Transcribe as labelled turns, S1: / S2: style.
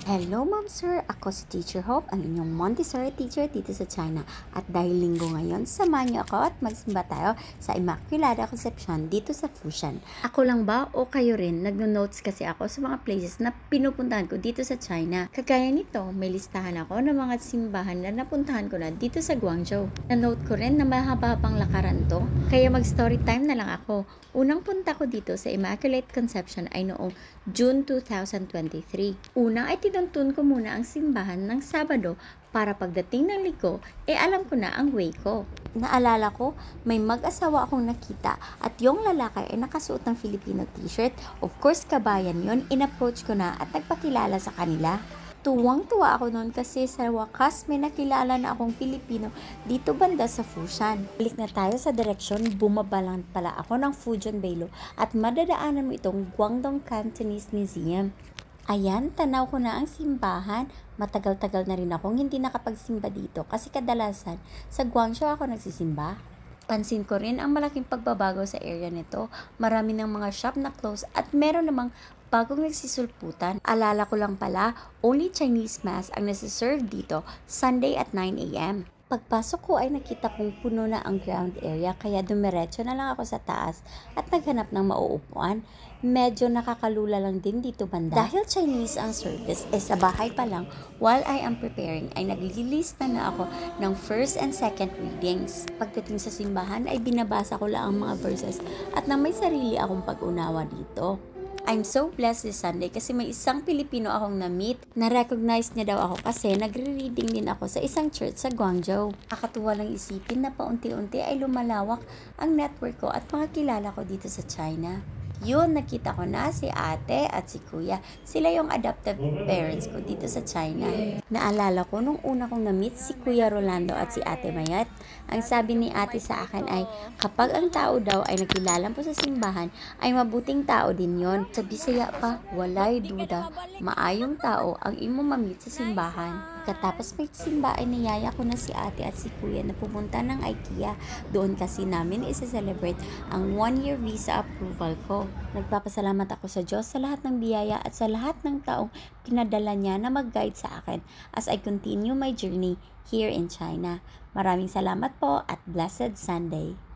S1: Hello Ma'am Sir, ako si Teacher Hope, ang inyong Montessori teacher dito sa China. At dahil linggo ngayon, samahan niyo ako at magsimba tayo sa Immaculada Concepcion dito sa Fushan. Ako lang ba o kayo rin? Nagno-notes kasi ako sa mga places na pinupuntahan ko dito sa China. Kagaya nito, may listahan ako ng mga simbahan na napuntahan ko na dito sa Guangzhou. Na-note ko rin na mahaba pang lakaran to, kaya mag-story time na lang ako. Unang punta ko dito sa Immaculate Conception ay noong June 2023. Una ay tinuntun ko muna ang simbahan ng Sabado para pagdating ng Linggo, alam ko na ang way ko. Naalala ko, may mag-asawa akong nakita at yung lalaki ay nakasuot ng Filipino t-shirt. Of course, kabayan yon. In-approach ko na at nagpakilala sa kanila. Tuwang-tuwa ako noon kasi sa wakas may nakilala na akong Filipino dito banda sa Fushan. Balik na tayo sa direksyon, bumaba lang pala ako ng Fujian Beilo at madadaanan mo itong Guangdong Cantonese Museum. Ayan, tanaw ko na ang simbahan. Matagal-tagal na rin akong hindi nakapagsimba dito kasi kadalasan sa Guangzhou ako nagsisimba. Pansin ko rin ang malaking pagbabago sa area nito. Marami ng mga shop na close at meron namang bagong nagsisulputan. Alala ko lang pala, only Chinese mass ang nasiserve dito Sunday at 9 a.m. Pagpasok ko ay nakita kong puno na ang ground area kaya dumiretso na lang ako sa taas at naghanap ng mauupuan. Medyo nakakalula lang din dito banda. Dahil Chinese ang service, sa bahay pa lang, while I am preparing ay naglilista na ako ng first and second readings. Pagdating sa simbahan ay binabasa ko lang ang mga verses at nang may sarili akong pag-unawa dito. I'm so blessed this Sunday kasi may isang Pilipino akong na-meet. Na-recognize niya daw ako kasi nagre-reading din ako sa isang church sa Guangzhou. Nakakatuwa lang isipin na paunti-unti ay lumalawak ang network ko at mga kilala ko dito sa China. Yun, nakita ko na si ate at si kuya. Sila yung adoptive parents ko dito sa China. Naalala ko nung una kong na-meet si Kuya Rolando at si ate Mayat. Ang sabi ni ate sa akin ay, kapag ang tao daw ay nagkilala po sa simbahan, ay mabuting tao din yon. Sa Bisaya pa, walay duda, maayong tao ang imo ma-meet sa simbahan. Katapos may simba ay niyaya ko na si ate at si kuya na pumunta ng IKEA. Doon kasi namin isa-celebrate ang 1-year visa approval ko. Nagpapasalamat ako sa Diyos sa lahat ng biyaya at sa lahat ng taong pinadala niya na mag-guide sa akin as I continue my journey here in China. Maraming salamat po at blessed Sunday.